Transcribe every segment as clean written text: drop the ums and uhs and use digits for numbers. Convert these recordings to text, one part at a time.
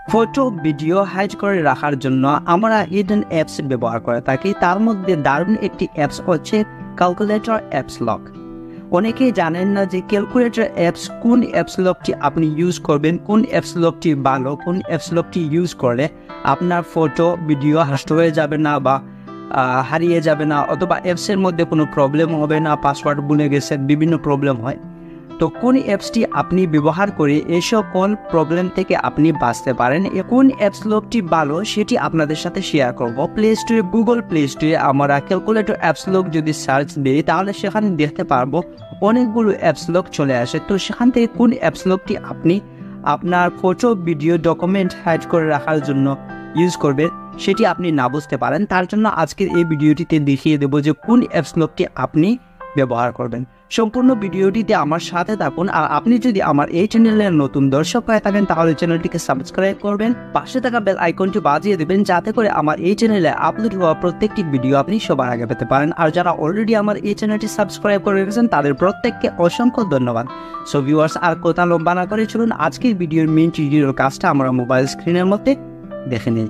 Photo video hide করে রাখার জন্য আমরা হিডেন অ্যাপস ব্যবহার করে থাকি। তার মধ্যে দারুণ একটি অ্যাপস হচ্ছে ক্যালকুলেটর অ্যাপস লক। অনেকেই জানেন না যে ক্যালকুলেটর অ্যাপস কোন অ্যাপস লকটি আপনি ইউজ করবেন, কোন অ্যাপস লকটি ভালো, কোন অ্যাপস লকটি ইউজ করলে আপনার ফটো ভিডিও নষ্ট হয়ে যাবে না বা হারিয়ে যাবে না, অথবা অ্যাপসের মধ্যে কোনো প্রবলেম হবে না, পাসওয়ার্ড ভুলে গেছেন, বিভিন্ন প্রবলেম হয়। তো কোন অ্যাপসটি আপনি ব্যবহার করে এই সকল প্রবলেম থেকে আপনি বাঁচতে পারেন, কোন অ্যাপস লকটি ভালো সেটি আপনাদের সাথে শেয়ার করব। প্লে স্টোরে, গুগল প্লে স্টোরে আমরা ক্যালকুলেটর অ্যাপস লক যদি সার্চ দিই তাহলে সেখানে দেখতে পারবো অনেকগুলো অ্যাপস লক চলে আসে। তো সেখান থেকে কোন অ্যাপস লকটি আপনি আপনার ফটো ভিডিও ডকুমেন্ট হাইড করে রাখার জন্য ইউজ করবেন সেটি আপনি না বুঝতে পারেন, তার জন্য আজকের এই ভিডিওটিতে দেখিয়ে দেবো যে কোন অ্যাপস লকটি আপনি ব্যবহার করবেন। সম্পূর্ণ ভিডিওটিতে আমার সাথে থাকুন। আর আপনি যদি আমার এই চ্যানেলের নতুন দর্শক হয়ে থাকেন তাহলে চ্যানেলটিকে সাবস্ক্রাইব করবেন, পাশে থাকা বেল আইকনটি বাজিয়ে দেবেন যাতে করে আমার এই চ্যানেলে আপলোড হওয়া প্রত্যেকটি ভিডিও আপনি সবার আগে পেতে পারেন। আর যারা অলরেডি আমার এই চ্যানেলটি সাবস্ক্রাইব করে রেখেছেন তাদের প্রত্যেককে অসংখ্য ধন্যবাদ। সো ভিউয়ার্স, আর কথা লম্বা না করে চলুন আজকের ভিডিওর মেইন টিউটোরিয়াল কাজটা আমরা মোবাইল স্ক্রিনের মধ্যে দেখে নিই।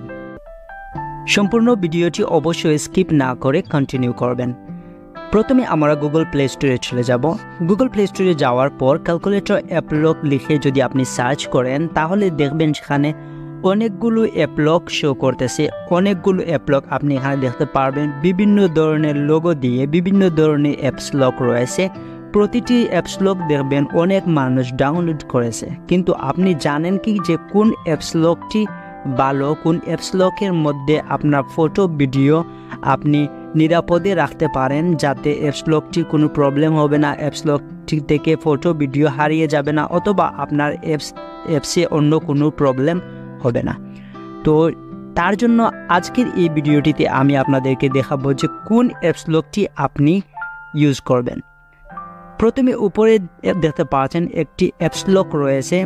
সম্পূর্ণ ভিডিওটি অবশ্যই স্কিপ না করে কন্টিনিউ করবেন। প্রথমে আমরা গুগল প্লে স্টোরে চলে যাব। গুগল প্লে স্টোরে যাওয়ার পর ক্যালকুলেটর অ্যাপ লক লিখে যদি আপনি সার্চ করেন তাহলে দেখবেন সেখানে অনেকগুলো অ্যাপ লক শো করতেছে। অনেকগুলো অ্যাপ লক আপনি এখানে দেখতে পারবেন, বিভিন্ন ধরনের লোগো দিয়ে বিভিন্ন ধরনের অ্যাপস লক রয়েছে। প্রতিটি অ্যাপস লক দেখবেন অনেক মানুষ ডাউনলোড করেছে, কিন্তু আপনি জানেন কি যে কোন অ্যাপস লকটি ভালো, কোন অ্যাপস লকের মধ্যে আপনার ফটো ভিডিও আপনি নিরাপদে রাখতে পারেন যাতে অ্যাপস লকটি কোনো প্রবলেম হবে না, অ্যাপস লকটি থেকে ফটো ভিডিও হারিয়ে যাবে না, অথবা আপনার অ্যাপসে অন্য কোনো প্রবলেম হবে না। তো তার জন্য আজকের এই ভিডিওটিতে আমি আপনাদেরকে দেখাবো যে কোন অ্যাপস লকটি আপনি ইউজ করবেন। প্রথমে উপরে দেখতে পাচ্ছেন একটি অ্যাপস লক রয়েছে,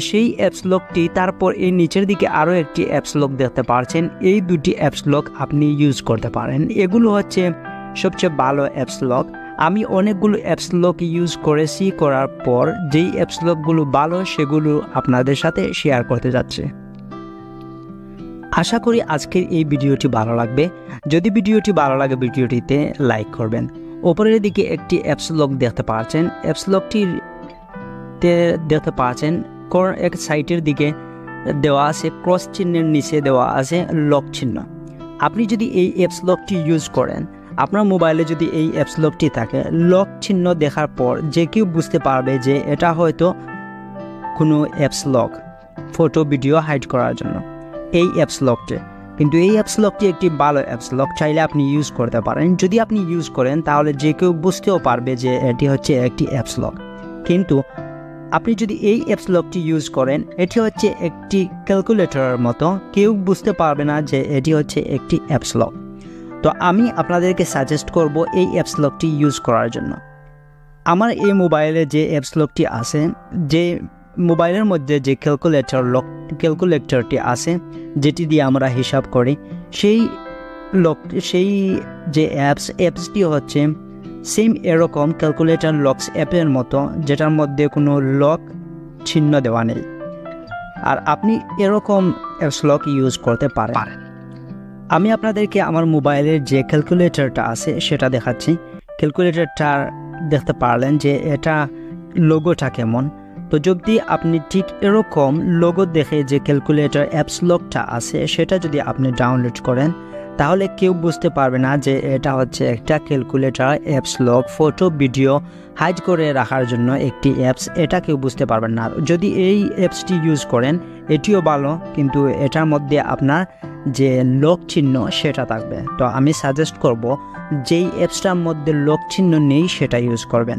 সেই অ্যাপস লকটি, তারপর এই নিচের দিকে আরও একটি অ্যাপস লক দেখতে পাচ্ছেন। এই দুটি অ্যাপস লক আপনি ইউজ করতে পারেন। এগুলো হচ্ছে সবচেয়ে ভালো অ্যাপস লক। আমি অনেকগুলো অ্যাপস লক ইউজ করেছি, করার পর যেই অ্যাপস লকগুলো ভালো সেগুলো আপনাদের সাথে শেয়ার করতে যাচ্ছে। আশা করি আজকের এই ভিডিওটি ভালো লাগবে। যদি ভিডিওটি ভালো লাগে ভিডিওটিতে লাইক করবেন। ওপরের দিকে একটি অ্যাপস লক দেখতে পাচ্ছেন। অ্যাপস লকটি দেখতে পাচ্ছেন এক সাইটের দিকে দেওয়া আছে, ক্রস চিহ্নের নিচে দেওয়া আছে লক চিহ্ন। আপনি যদি এই অ্যাপস লকটি ইউজ করেন, আপনার মোবাইলে যদি এই অ্যাপস লকটি থাকে, লক চিহ্ন দেখার পর যে কেউ বুঝতে পারবে যে এটা হয়তো কোনো apps lock, photo video hide করার জন্য এই অ্যাপস লকটি। কিন্তু এই অ্যাপস লকটি একটি ভালো অ্যাপস লক, চাইলে আপনি ইউজ করতে পারেন। যদি আপনি ইউজ করেন তাহলে যে কেউ বুঝতেও পারবে যে এটি হচ্ছে একটি অ্যাপস লক। কিন্তু আপনি যদি এই অ্যাপস লকটি ইউজ করেন, এটি হচ্ছে একটি ক্যালকুলেটরের মতো, কেউ বুঝতে পারবে না যে এটি হচ্ছে একটি অ্যাপস লক। তো আমি আপনাদেরকে সাজেস্ট করব এই অ্যাপস লকটি ইউজ করার জন্য। আমার এই মোবাইলে যে অ্যাপস লকটি আছে, যে মোবাইলের মধ্যে যে ক্যালকুলেটরটি আছে যেটি দিয়ে আমরা হিসাব করি, সেই যে অ্যাপসটি হচ্ছে সেম এরকম ক্যালকুলেটর লকস অ্যাপের মতো, যেটার মধ্যে কোনো লক চিহ্ন দেওয়া নেই। আর আপনি এরকম অ্যাপস লক ইউজ করতে পারেন। আমি আপনাদেরকে আমার মোবাইলের যে ক্যালকুলেটরটা আছে সেটা দেখাচ্ছি। ক্যালকুলেটরটা দেখতে পারলেন যে এটা লোগোটা কেমন। তো যদি আপনি ঠিক এরকম লোগো দেখে যে ক্যালকুলেটর অ্যাপস লকটা আছে সেটা যদি আপনি ডাউনলোড করেন তাহলে কেউ বুঝতে পারবে না যে এটা হচ্ছে একটা calculator apps lock, photo video hide করে রাখার জন্য একটি অ্যাপস, এটা কেউ বুঝতে পারবেন না। যদি এই অ্যাপসটি ইউজ করেন এটিও ভালো, কিন্তু এটার মধ্যে আপনার যে লক চিহ্ন সেটা থাকবে। তো আমি সাজেস্ট করব যেই অ্যাপসটার মধ্যে লক চিহ্ন নেই সেটা ইউজ করবেন।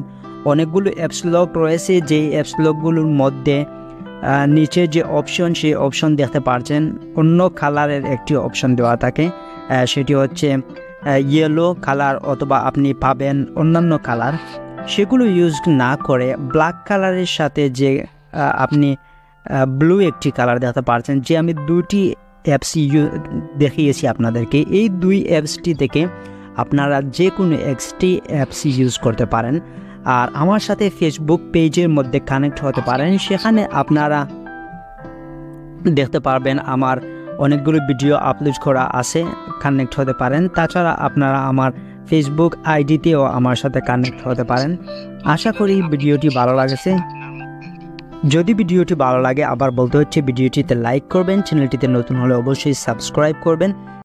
অনেকগুলো অ্যাপস লক রয়েছে, যেই অ্যাপস লকগুলোর মধ্যে নিচে যে অপশন, সেই অপশন দেখতে পাচ্ছেন অন্য কালারের একটি অপশন দেওয়া থাকে, সেটি হচ্ছে ইয়েলো কালার, অথবা আপনি পাবেন অন্যান্য কালার। সেগুলো ইউজ না করে ব্ল্যাক কালারের সাথে যে আপনি ব্লু একটি কালার দেখতে পাচ্ছেন, যে আমি দুটি অ্যাপস দেখিয়েছি আপনাদেরকে, এই দুই অ্যাপসটি থেকে আপনারা যে কোনো একটি অ্যাপস ইউজ করতে পারেন। আর আমার সাথে ফেসবুক পেজের মধ্যে কানেক্ট হতে পারেন, সেখানে আপনারা দেখতে পারবেন আমার অনেকগুলো ভিডিও আপলোড করা আছে, কানেক্ট হতে পারেন। তাছাড়া আপনারা আমার ফেসবুক আইডিতেও আমার সাথে কানেক্ট হতে পারেন। আশা করি ভিডিওটি ভালো লাগেছে। যদি ভিডিওটি ভালো লাগে, আবার বলতে হচ্ছে ভিডিওটিতে লাইক করবেন, চ্যানেলটিতে নতুন হলে অবশ্যই সাবস্ক্রাইব করবেন